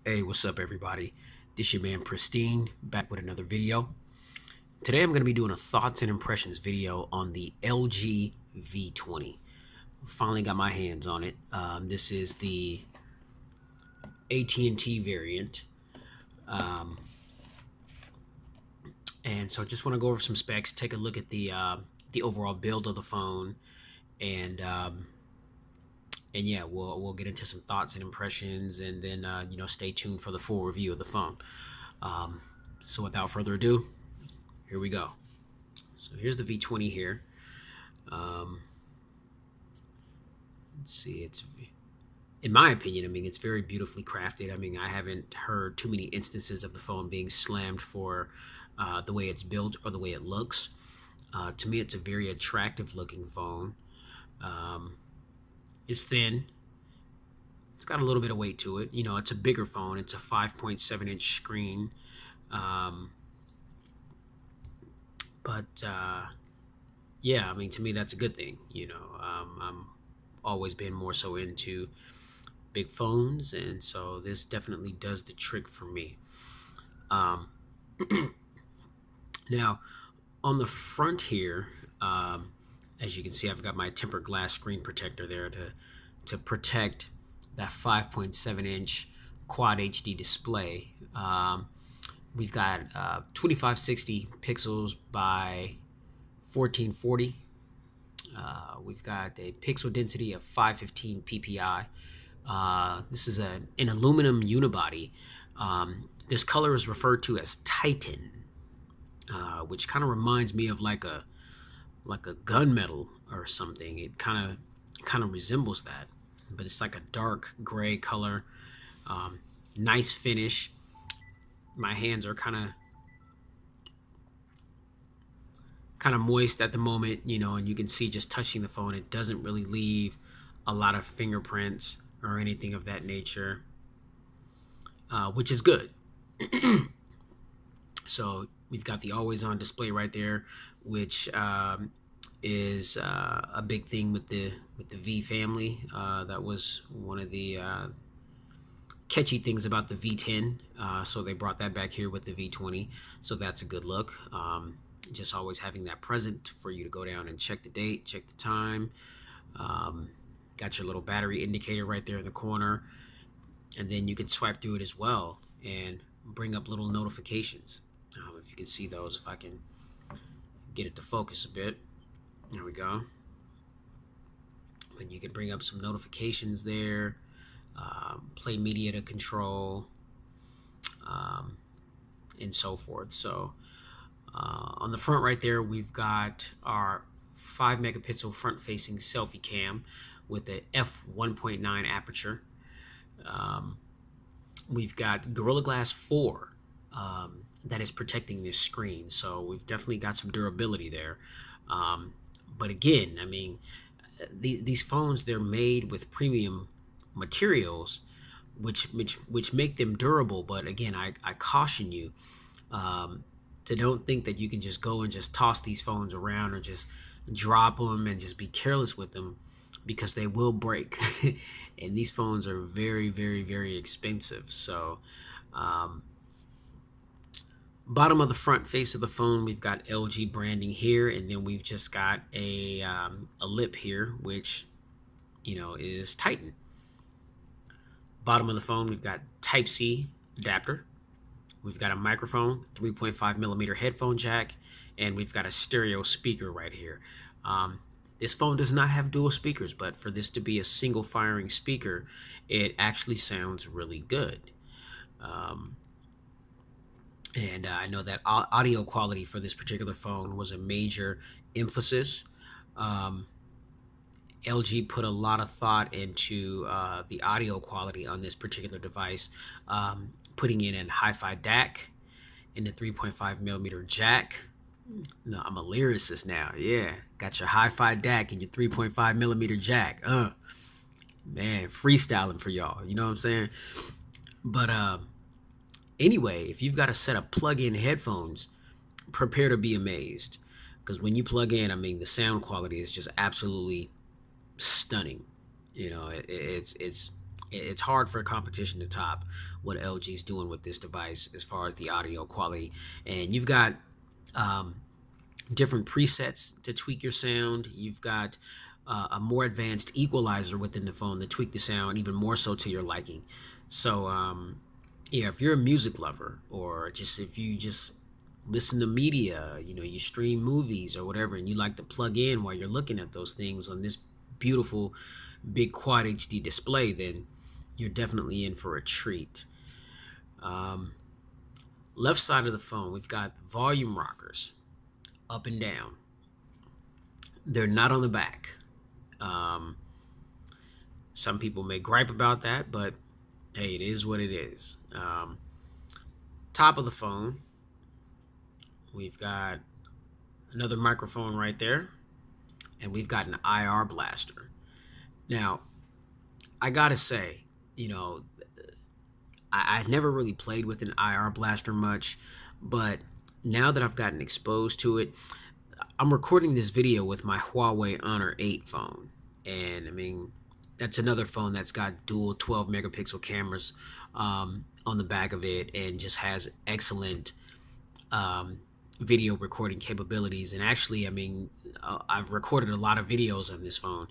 Hey, what's up, everybody? This your man Pristine back with another video. Today I'm going to be doing a thoughts and impressions video on the LG V20. Finally got my hands on it. This is the AT&T variant, um, and so just want to go over some specs, take a look at the overall build of the phone, and yeah, we'll get into some thoughts and impressions, and then stay tuned for the full review of the phone. Um, so without further ado, here we go. So here's the V20 here. Um, let's see. It's, in my opinion, I mean, it's very beautifully crafted. I mean, I haven't heard too many instances of the phone being slammed for the way it's built or the way it looks. To me, it's a very attractive looking phone. Um, it's thin. It's got a little bit of weight to it. You know, it's a bigger phone. It's a 5.7-inch screen. Um, but yeah, I mean, to me, that's a good thing. I'm always been more so into big phones, and so this definitely does the trick for me. Um, Now, on the front here, as you can see, I've got my tempered glass screen protector there to protect that 5.7-inch Quad HD display. We've got 2560 pixels by 1440. We've got a pixel density of 515 ppi. This is an aluminum unibody. This color is referred to as Titan, which kind of reminds me of like a gunmetal or something. It kind of resembles that, but it's like a dark gray color. Nice finish. My hands are kind of moist at the moment, and you can see just touching the phone, it doesn't really leave a lot of fingerprints or anything of that nature, which is good. So we've got the always on display right there, which is a big thing with the V family. That was one of the catchy things about the V10. So they brought that back here with the V20. So that's a good look. Just always having that present for you to go down and check the date, check the time. Um, got your little battery indicator right there in the corner. And then you can swipe through it as well and bring up little notifications. If you can see those, if I can get it to focus a bit. There we go. And you can bring up some notifications there, play media to control, um, and so forth. So on the front right there, we've got our 5 megapixel front facing selfie cam with a f1.9 aperture. We've got Gorilla Glass 4 that is protecting this screen, so we've definitely got some durability there. But again, I mean, these phones, they're made with premium materials, which make them durable. But again, I caution you to don't think that you can just go and just toss these phones around or just drop them and just be careless with them, because they will break. And these phones are very, very, very expensive. So bottom of the front face of the phone, we've got LG branding here, and then we've just got a lip here, which is Titan. Bottom of the phone, we've got Type-C adapter. We've got a microphone, 3.5 millimeter headphone jack, and we've got a stereo speaker right here. This phone does not have dual speakers, but for this to be a single firing speaker, it actually sounds really good. And I know that audio quality for this particular phone was a major emphasis. LG put a lot of thought into the audio quality on this particular device, putting in a hi-fi DAC in the 3.5 millimeter jack. No, I'm a lyricist now. Yeah, got your hi-fi DAC and your 3.5 millimeter jack. Man, freestyling for y'all. You know what I'm saying? But anyway, if you've got a set of plug-in headphones, prepare to be amazed, because when you plug in, I mean, the sound quality is just absolutely stunning. It's It's hard for a competition to top what LG's doing with this device as far as the audio quality. And you've got um, different presets to tweak your sound. You've got a more advanced equalizer within the phone to tweak the sound even more so to your liking. So, yeah, if you're a music lover, or just if you just listen to media, you stream movies or whatever, and you like to plug in while you're looking at those things on this beautiful big quad HD display, then you're definitely in for a treat. Um, Left side of the phone, we've got volume rockers up and down. They're not on the back. Um, some people may gripe about that, but hey, it is what it is. Top of the phone, we've got another microphone right there, and we've got an IR blaster. Now, I gotta say, I've never really played with an IR blaster much, but now that I've gotten exposed to it, I'm recording this video with my Huawei Honor 8 phone. And I mean, that's another phone that's got dual 12 megapixel cameras on the back of it, and just has excellent video recording capabilities. And actually, I mean, I've recorded a lot of videos on this phone.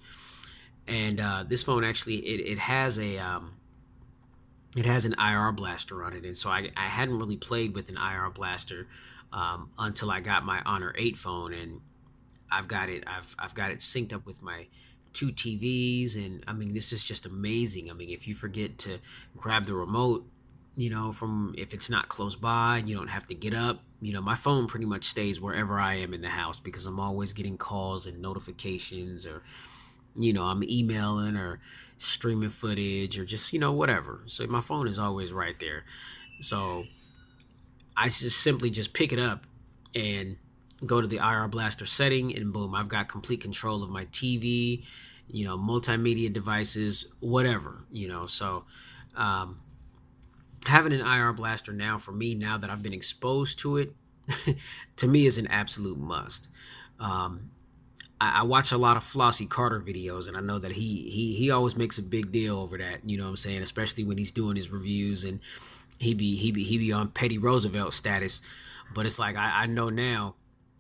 And this phone actually, it has an IR blaster on it, and so I hadn't really played with an IR blaster until I got my Honor 8 phone, and I've got it synced up with my two TVs, and I mean, this is just amazing. I mean, if you forget to grab the remote, from if it's not close by, you don't have to get up. My phone pretty much stays wherever I am in the house, because I'm always getting calls and notifications, or I'm emailing or streaming footage, or just whatever. So my phone is always right there. So I just simply just pick it up and go to the IR blaster setting, and boom, I've got complete control of my TV, multimedia devices, whatever. So having an IR blaster now, for me, now that I've been exposed to it, to me is an absolute must. I watch a lot of Flossie Carter videos, and I know that he always makes a big deal over that. You know what I'm saying? Especially when he's doing his reviews, and he be on Petty Roosevelt status. But it's like, I know now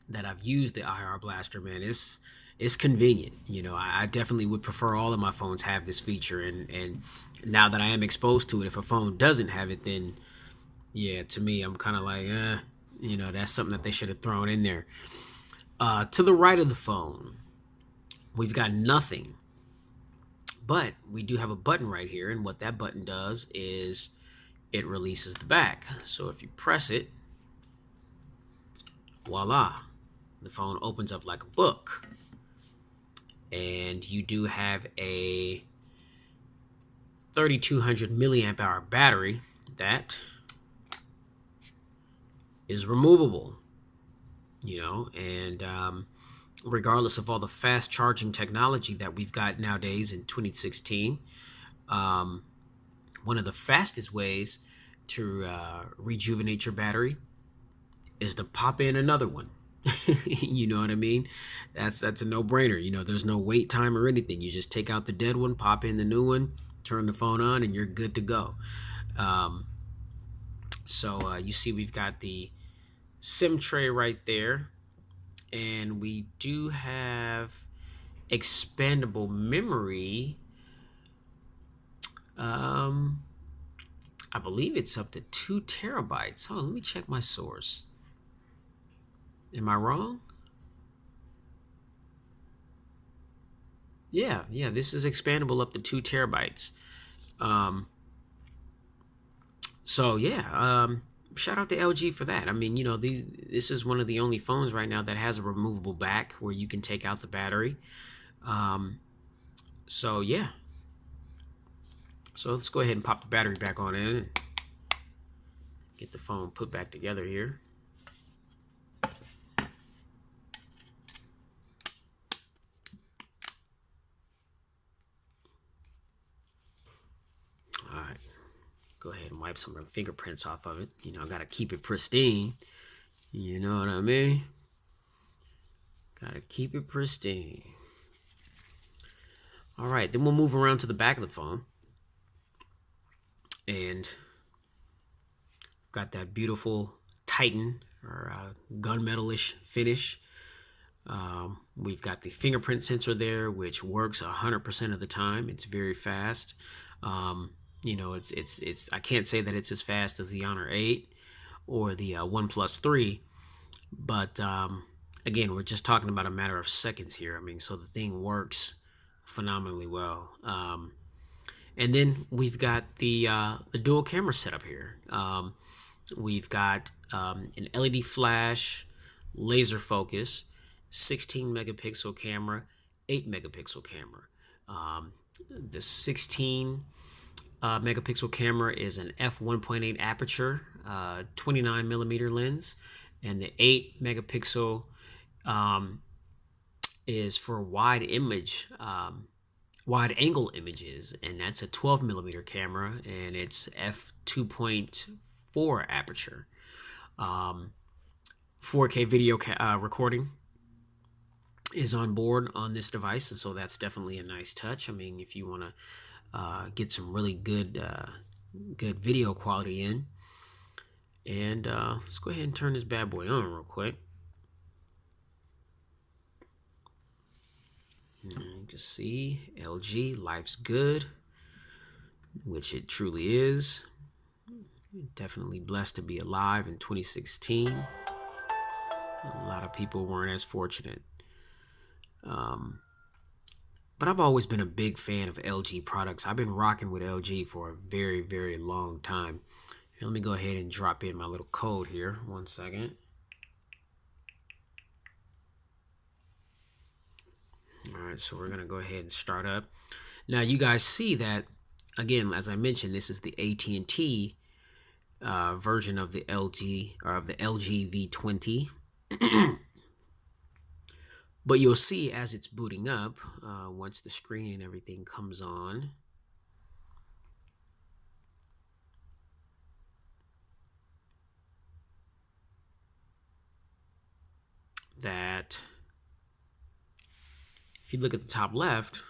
that I've used the IR blaster, man. It's convenient. I definitely would prefer all of my phones have this feature, and now that I am exposed to it, if a phone doesn't have it, then yeah, to me, I'm kind of like, that's something that they should have thrown in there. To the right of the phone, we've got nothing, but we do have a button right here, and what that button does is it releases the back. So if you press it, voila, the phone opens up like a book. And you do have a 3200 milliamp hour battery that is removable. And regardless of all the fast charging technology that we've got nowadays in 2016, one of the fastest ways to rejuvenate your battery is to pop in another one. You know what I mean? That's a no-brainer. There's no wait time or anything. You just take out the dead one, pop in the new one, turn the phone on, and you're good to go. So you see we've got the SIM tray right there, and we do have expandable memory. I believe it's up to 2 terabytes. Oh, let me check my source. Am I wrong? Yeah, this is expandable up to 2 terabytes. So yeah, shout out to LG for that. I mean, this is one of the only phones right now that has a removable back where you can take out the battery. So yeah. So let's go ahead and pop the battery back on in and get the phone put back together here. All right. Go ahead and wipe some of the fingerprints off of it. I gotta keep it pristine. You know what I mean? Gotta keep it pristine. All right, then we'll move around to the back of the phone. And got that beautiful Titan or gunmetalish finish. We've got the fingerprint sensor there, which works 100% of the time. It's very fast. It's. I can't say that it's as fast as the Honor 8 or the OnePlus 3, but again, we're just talking about a matter of seconds here. I mean, so the thing works phenomenally well. And then we've got the dual camera setup here. We've got an LED flash, laser focus, 16 megapixel camera, 8 megapixel camera. The 16 megapixel camera is an f1.8 aperture, 29 millimeter lens, and the 8 megapixel is for wide angle images, and that's a 12 millimeter camera, and it's f2.4 aperture. 4K video recording is on board on this device, and so that's definitely a nice touch. I mean, if you want to get some really good video quality in. And let's go ahead and turn this bad boy on real quick. You can see LG, life's good, which it truly is. Definitely blessed to be alive in 2016. A lot of people weren't as fortunate. But I've always been a big fan of LG products. I've been rocking with LG for a very, very long time. Let me go ahead and drop in my little code here. 1 second. All right, so we're gonna go ahead and start up. Now you guys see that, again, as I mentioned, this is the AT&T version of the LG V20. But you'll see as it's booting up, once the screen and everything comes on, that if you look at the top left,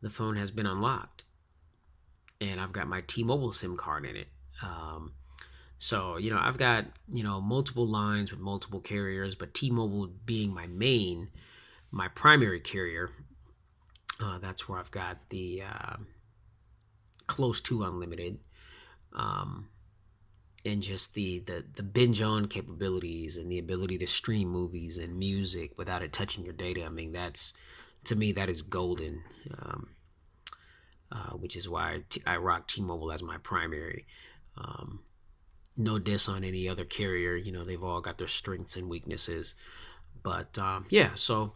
the phone has been unlocked, and I've got my T-Mobile SIM card in it. So, I've got, multiple lines with multiple carriers, but T-Mobile being my primary carrier, that's where I've got the close to unlimited, and just the binge on capabilities and the ability to stream movies and music without it touching your data. I mean, to me, that is golden, which is why I rock T-Mobile as my primary. No diss on any other carrier. They've all got their strengths and weaknesses. But yeah, so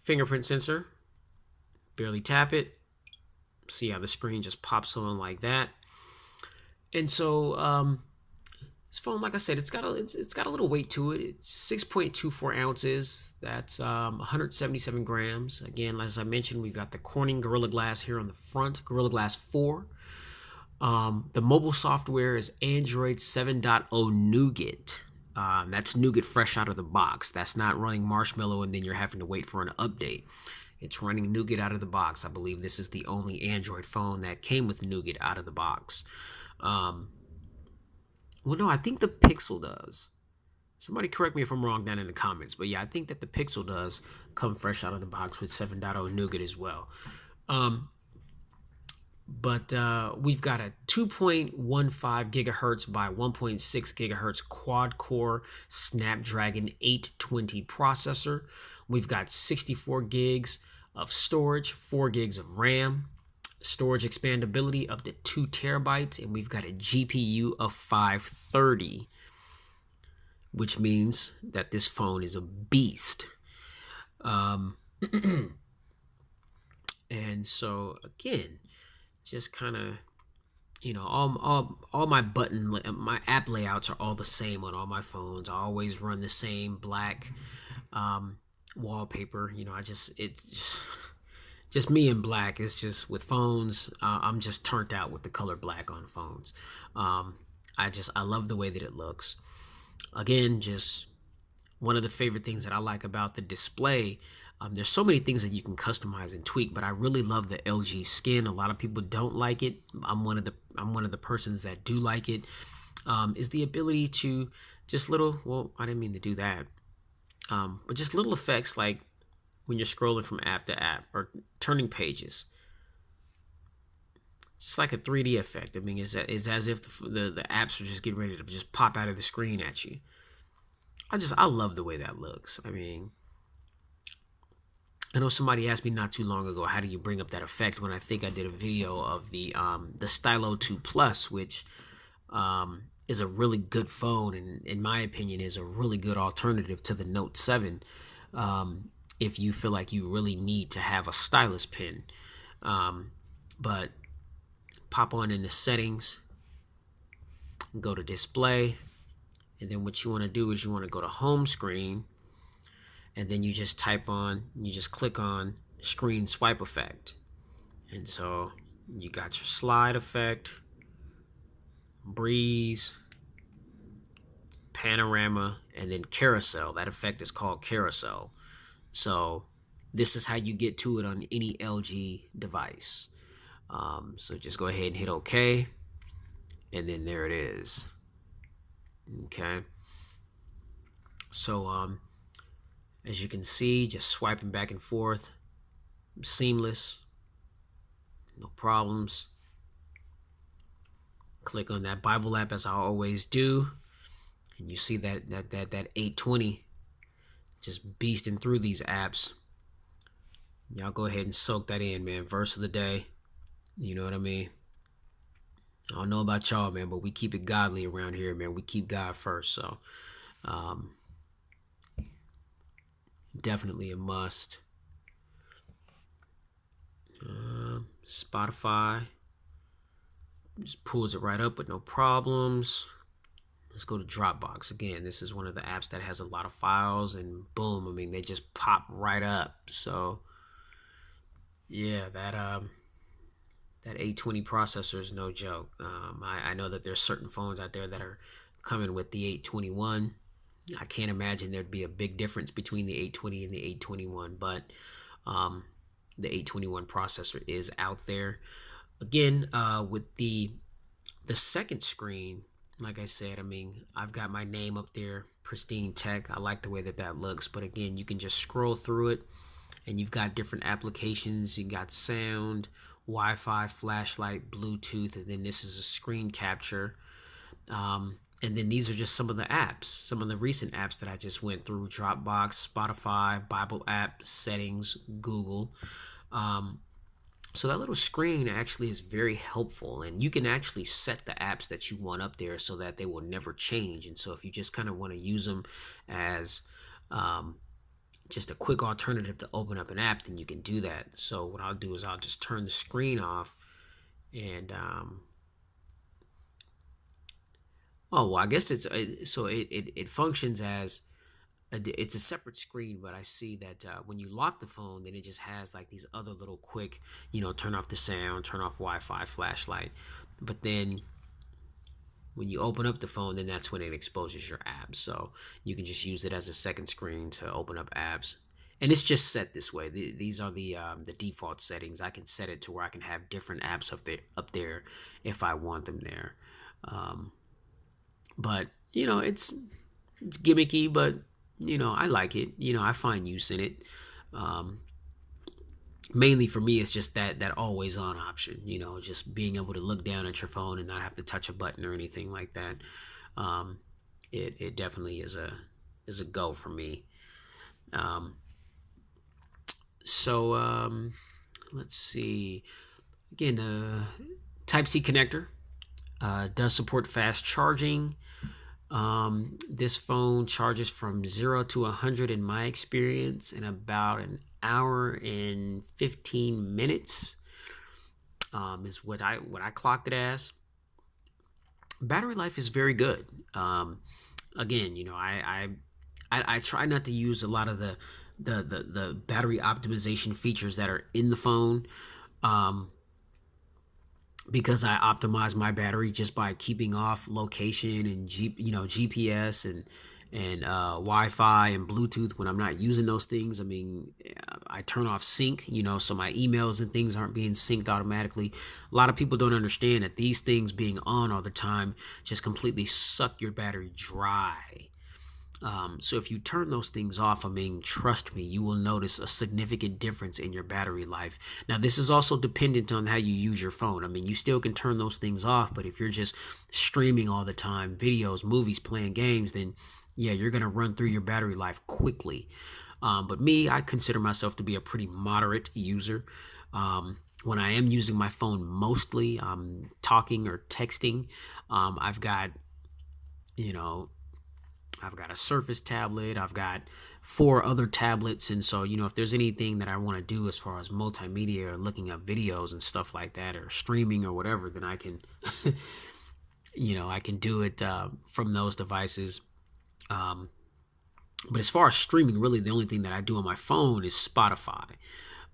fingerprint sensor, barely tap it. See how the screen just pops on like that. And so this phone, like I said, it's got a little weight to it. It's 6.24 ounces. That's 177 grams. Again, as I mentioned, we've got the Corning Gorilla Glass here on the front, Gorilla Glass 4. The mobile software is Android 7.0 Nougat. That's Nougat fresh out of the box. That's not running Marshmallow and then you're having to wait for an update. It's running Nougat out of the box. I believe this is the only Android phone that came with Nougat out of the box. Well, no, I think the Pixel does. Somebody correct me if I'm wrong down in the comments. But yeah, I think that the Pixel does come fresh out of the box with 7.0 Nougat as well. But we've got a 2.15 gigahertz by 1.6 gigahertz quad-core Snapdragon 820 processor. We've got 64 gigs of storage, 4 gigs of RAM, storage expandability up to 2 terabytes, and we've got a GPU of 530, which means that this phone is a beast. And so, again, just kind of, all my app layouts are all the same on all my phones. I always run the same black wallpaper. It's just me in black. It's just with phones, I'm just turned out with the color black on phones. I love the way that it looks. Again, just one of the favorite things that I like about the display There's so many things that you can customize and tweak, but I really love the LG skin. A lot of people don't like it. I'm one of the persons that do like it. Is the ability to just little, well, I didn't mean to do that, but just little effects like when you're scrolling from app to app or turning pages. Just like a 3D effect. I mean, it's as if the apps are just getting ready to just pop out of the screen at you. I love the way that looks. I mean, I know somebody asked me not too long ago, how do you bring up that effect? When I think I did a video of the Stylo 2 Plus, which is a really good phone, and in my opinion is a really good alternative to the Note 7. If you feel like you really need to have a stylus pen, but pop on into settings, go to display, and then what you want to do is you want to go to home screen, and then you just click on screen swipe effect. And so you got your slide effect, breeze, panorama, and then carousel. That effect is called carousel. So this is how you get to it on any LG device. So just go ahead and hit OK, and then there it is. Okay. So as you can see, just swiping back and forth, seamless, no problems. Click on that Bible app as I always do, and you see that 820 just beasting through these apps. Y'all go ahead and soak that in, man. Verse of the day. You know what I mean? I don't know about y'all, man, but we keep it godly around here, man. We keep God first. So definitely a must. Spotify just pulls it right up with no problems. Let's go to Dropbox. Again, this is one of the apps that has a lot of files, and boom, I mean, they just pop right up. So yeah, that 820 processor is no joke. I know that there's certain phones out there that are coming with the 821. I can't imagine there'd be a big difference between the 820 and the 821, but the 821 processor is out there. Again, with the second screen, like I said, I mean, I've got my name up there, Pristine Tech. I like the way that looks, but again, you can just scroll through it, and you've got different applications. You got sound, Wi-Fi, flashlight, Bluetooth, and then this is a screen capture. And then these are just some of the apps, some of the recent apps that I just went through: Dropbox, Spotify, Bible app, settings, Google. So that little screen actually is very helpful, and you can actually set the apps that you want up there so that they will never change. And so if you just kind of want to use them as just a quick alternative to open up an app, then you can do that. So what I'll do is I'll just turn the screen off, and I guess it functions as it's a separate screen, but I see that when you lock the phone, then it just has like these other little quick, turn off the sound, turn off Wi-Fi, flashlight. But then when you open up the phone, then that's when it exposes your apps. So you can just use it as a second screen to open up apps. And it's just set this way. These are the default settings. I can set it to where I can have different apps up there if I want them there. But it's gimmicky, but I like it. I find use in it. Mainly for me, it's just that always on option. Just being able to look down at your phone and not have to touch a button or anything like that. It definitely is a go for me. So let's see. Again, Type-C connector does support fast charging. This phone charges from 0 to 100 in my experience in about an hour and 15 minutes. Is what I clocked it as. Battery life is very good. Again, I try not to use a lot of the battery optimization features that are in the phone. Because I optimize my battery just by keeping off location and GPS and Wi-Fi and Bluetooth when I'm not using those things. I mean, I turn off sync, so my emails and things aren't being synced automatically. A lot of people don't understand that these things being on all the time just completely suck your battery dry. So if you turn those things off, I mean, trust me, you will notice a significant difference in your battery life. Now, this is also dependent on how you use your phone. I mean, you still can turn those things off, but if you're just streaming all the time, videos, movies, playing games, then yeah, you're going to run through your battery life quickly. But me, I consider myself to be a pretty moderate user. When I am using my phone mostly, talking or texting, I've got, you know, I've got a Surface tablet. I've got 4 other tablets. And so, if there's anything that I want to do as far as multimedia or looking up videos and stuff like that or streaming or whatever, then I can, I can do it from those devices. But as far as streaming, really the only thing that I do on my phone is Spotify.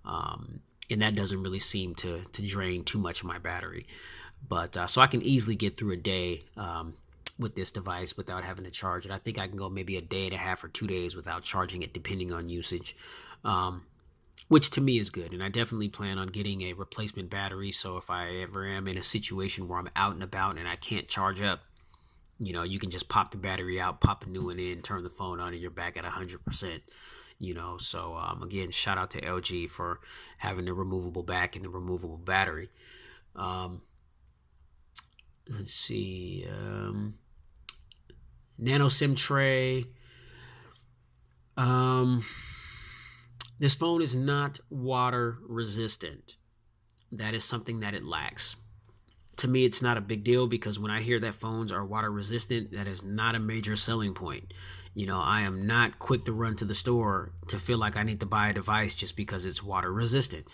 And that doesn't really seem to drain too much of my battery. But so I can easily get through a day with this device without having to charge it. I think I can go maybe a day and a half or 2 days without charging it, depending on usage, which to me is good. And I definitely plan on getting a replacement battery. So if I ever am in a situation where I'm out and about and I can't charge up, you can just pop the battery out, pop a new one in, turn the phone on, and you're back at 100%. So again, shout out to LG for having the removable back and the removable battery. Let's see. Nano SIM tray. This phone is not water resistant. That is something that it lacks. To me, it's not a big deal because when I hear that phones are water resistant, that is not a major selling point. I am not quick to run to the store to feel like I need to buy a device just because it's water resistant.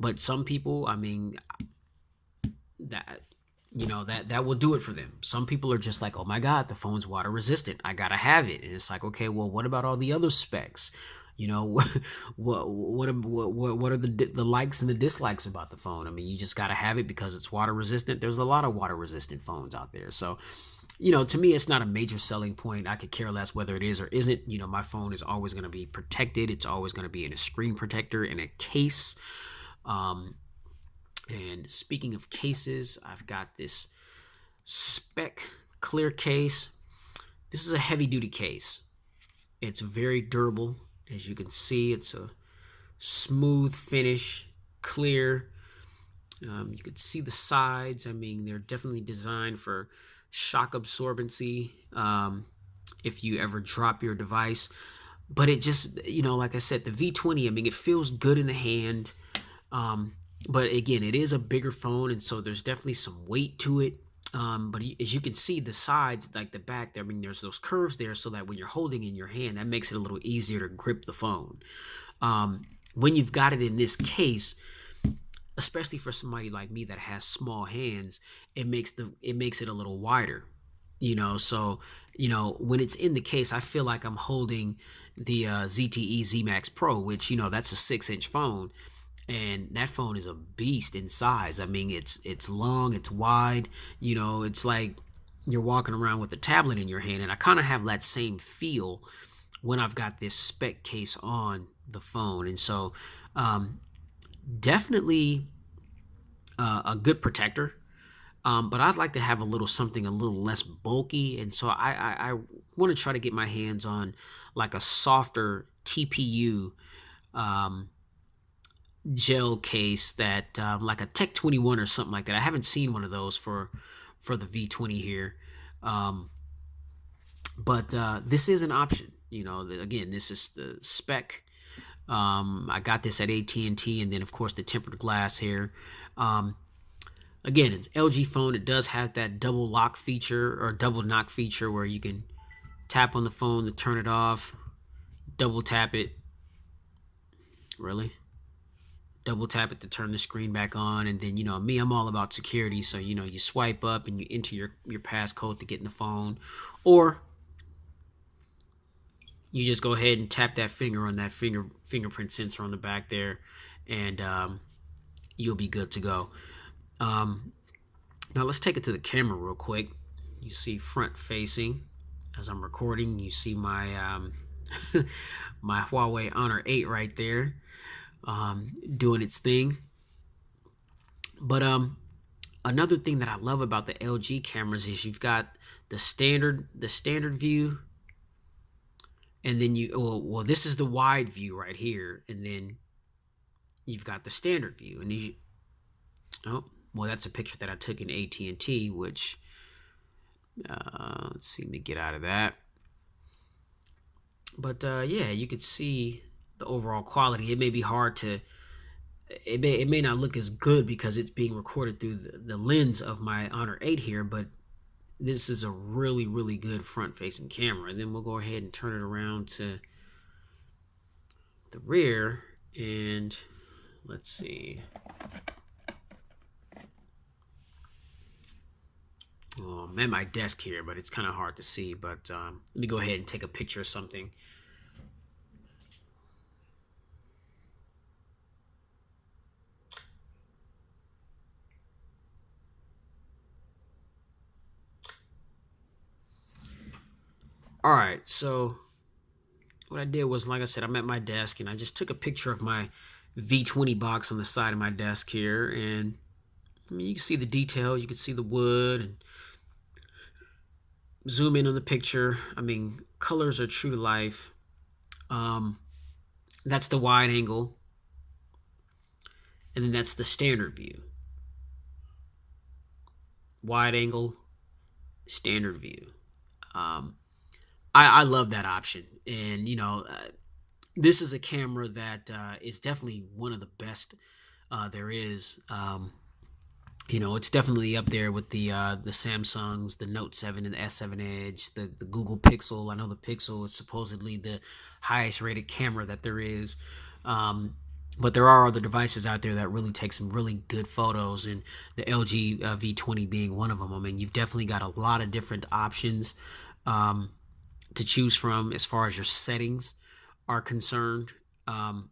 But some people, I mean, that that will do it for them. Some people are just like, oh my god, the phone's water resistant, I gotta have it. And it's like, okay, well, what about all the other specs? What are the likes and the dislikes about the phone? I mean, you just gotta have it because it's water resistant. There's a lot of water resistant phones out there. So to me, it's not a major selling point. I could care less whether it is or isn't. My phone is always going to be protected. It's always going to be in a screen protector, in a case. And speaking of cases, I've got this spec clear case. This is a heavy duty case. It's very durable. As you can see, it's a smooth finish, clear. You can see the sides. I mean, they're definitely designed for shock absorbency if you ever drop your device. But it just, like I said, the V20, I mean, it feels good in the hand. But again, it is a bigger phone, and so there's definitely some weight to it. But as you can see, the sides, like the back there, I mean, there's those curves there so that when you're holding in your hand, that makes it a little easier to grip the phone. When you've got it in this case, especially for somebody like me that has small hands, it makes it a little wider. So when it's in the case, I feel like I'm holding the ZTE Z Max Pro, which that's a 6-inch phone. And that phone is a beast in size. I mean, it's long, it's wide. It's like you're walking around with a tablet in your hand. And I kind of have that same feel when I've got this spec case on the phone. And so definitely a good protector. But I'd like to have something a little less bulky. And so I want to try to get my hands on like a softer TPU gel case that like a Tech 21 or something like that. I haven't seen one of those for the V20 here. But this is an option. Again, this is the spec. I got this at AT&T, and then of course the tempered glass here. Again, it's LG phone. It does have that double lock feature or double knock feature where you can tap on the phone to turn it off, double tap it. Really? Double tap it to turn the screen back on. And then, me, I'm all about security. So, you swipe up and you enter your passcode to get in the phone. Or you just go ahead and tap that finger on that fingerprint sensor on the back there. And you'll be good to go. Now let's take it to the camera real quick. You see front facing. as I'm recording. You see my my Huawei Honor 8 right there, doing its thing. But another thing that I love about the LG cameras is you've got the standard view, and then well this is the wide view right here, and then you've got the standard view, and oh, well, that's a picture that I took in AT&T, which let's see, let me get out of that. But yeah, you could see the overall quality. It may be hard to, it may not look as good because it's being recorded through the lens of my Honor 8 here, but this is a really, really good front-facing camera. And then we'll go ahead and turn it around to the rear, and let's see. Oh, I'm at my desk here, but it's kind of hard to see. But let me go ahead and take a picture of something. All right, so what I did was, like I said, I'm at my desk, and I just took a picture of my V20 box on the side of my desk here, and I mean, you can see the detail, you can see the wood, and zoom in on the picture. I mean, colors are true to life. Um, that's the wide angle, and then that's the standard view. Wide angle, standard view. Um, I love that option, and this is a camera that is definitely one of the best there is. It's definitely up there with the Samsungs, the Note 7 and the S7 Edge, the Google Pixel. I know the Pixel is supposedly the highest rated camera that there is. But there are other devices out there that really take some really good photos, and the LG V20 being one of them. I mean, you've definitely got a lot of different options to choose from as far as your settings are concerned. And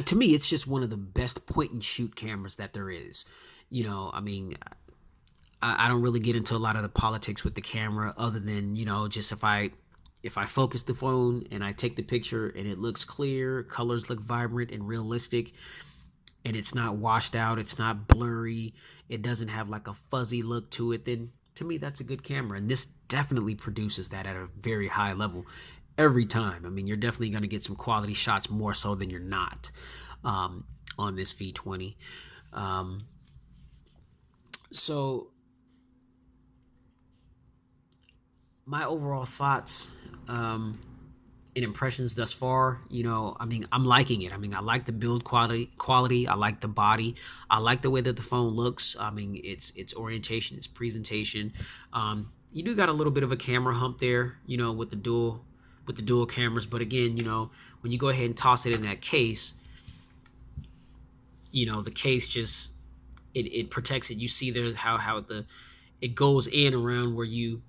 to me, it's just one of the best point and shoot cameras that there is. I mean, I don't really get into a lot of the politics with the camera, other than just if I focus the phone and I take the picture and it looks clear, colors look vibrant and realistic, and it's not washed out, it's not blurry, it doesn't have like a fuzzy look to it, then to me that's a good camera. And this definitely produces that at a very high level every time. I mean, you're definitely going to get some quality shots more so than you're not on this V20. So my overall thoughts and impressions thus far, I mean, I'm liking it. I mean, I like the build quality. I like the body. I like the way that the phone looks. I mean, its orientation, its presentation. You do got a little bit of a camera hump there, with the dual cameras. But again, when you go ahead and toss it in that case, the case just it protects it. You see there how it goes in around where you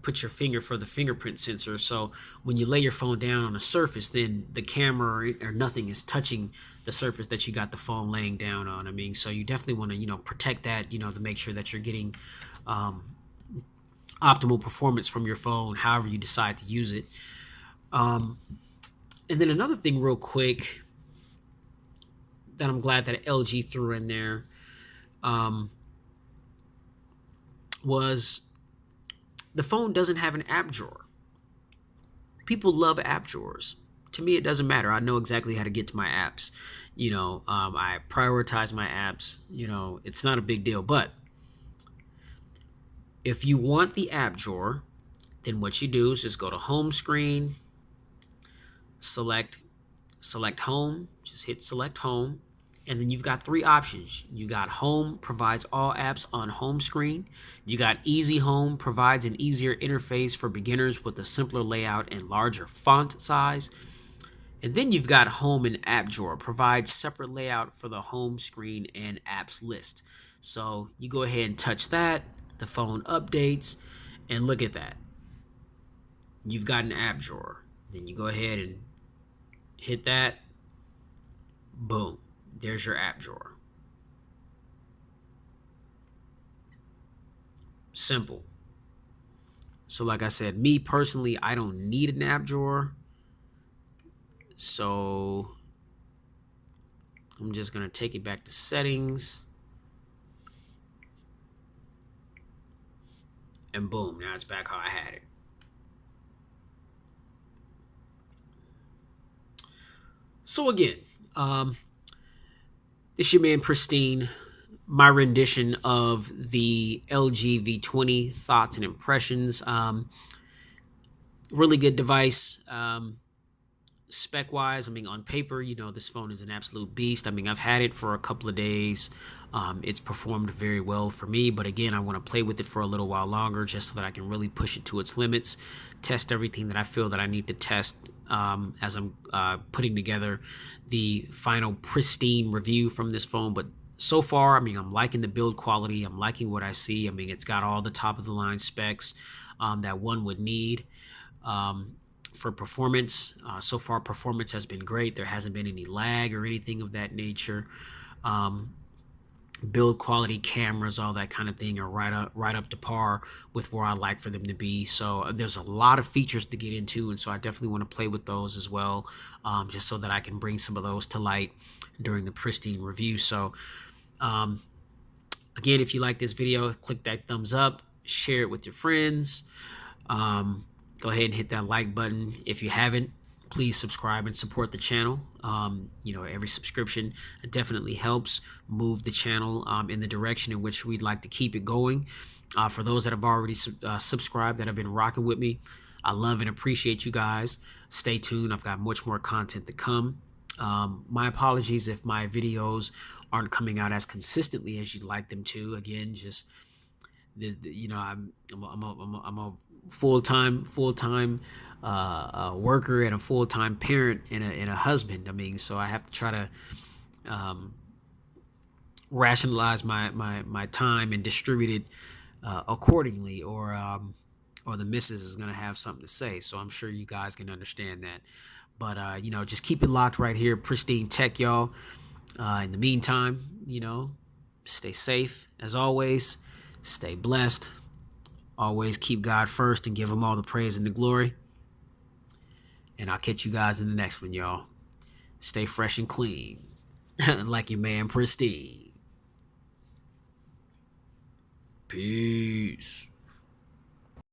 put your finger for the fingerprint sensor. So when you lay your phone down on a surface, then the camera or nothing is touching the surface that you got the phone laying down on. I mean, so you definitely want to protect that, to make sure that you're getting optimal performance from your phone, however you decide to use it. And then another thing real quick that I'm glad that LG threw in there was the phone doesn't have an app drawer. People love app drawers. To me, it doesn't matter. I know exactly how to get to my apps. I prioritize my apps. It's not a big deal. But if you want the app drawer, then what you do is just go to home screen, select home, just hit select home, and then you've got three options. You got home, provides all apps on home screen. You got easy home, provides an easier interface for beginners with a simpler layout and larger font size. And then you've got home and app drawer, provides separate layout for the home screen and apps list. So you go ahead and touch that, the phone updates, and look at that. You've got an app drawer. Then you go ahead and hit that, boom, there's your app drawer. Simple. So like I said, me personally, I don't need a nap drawer. So I'm just going to take it back to settings. And boom, now it's back how I had it. So again, this your man Pristine, my rendition of the LG V20 thoughts and impressions. Really good device. Spec wise, I mean, on paper, this phone is an absolute beast. I mean, I've had it for a couple of days. It's performed very well for me, but again, I want to play with it for a little while longer just so that I can really push it to its limits, test everything that I feel that I need to test as I'm putting together the final pristine review from this phone. But so far, I mean, I'm liking the build quality. I'm liking what I see. I mean, it's got all the top of the line specs that one would need. For performance, so far performance has been great. There hasn't been any lag or anything of that nature. Build quality, cameras, all that kind of thing are right up to par with where I like for them to be. So there's a lot of features to get into, and so I definitely want to play with those as well, just so that I can bring some of those to light during the pristine review. So again, if you like this video, click that thumbs up, share it with your friends. Go ahead and hit that like button. If you haven't, please subscribe and support the channel. Every subscription definitely helps move the channel in the direction in which we'd like to keep it going. For those that have already subscribed, that have been rocking with me, I love and appreciate you guys. Stay tuned. I've got much more content to come. My apologies if my videos aren't coming out as consistently as you'd like them to. Again, just I'm a full-time worker and a full-time parent and a husband. I mean, so I have to try to rationalize my time and distribute it accordingly, or the missus is gonna have something to say. So I'm sure you guys can understand that. But just keep it locked right here, Pristine Tech, y'all. In the meantime, stay safe as always. Stay blessed. Always keep God first and give him all the praise and the glory. And I'll catch you guys in the next one, y'all. Stay fresh and clean. Like your man Pristine. Peace.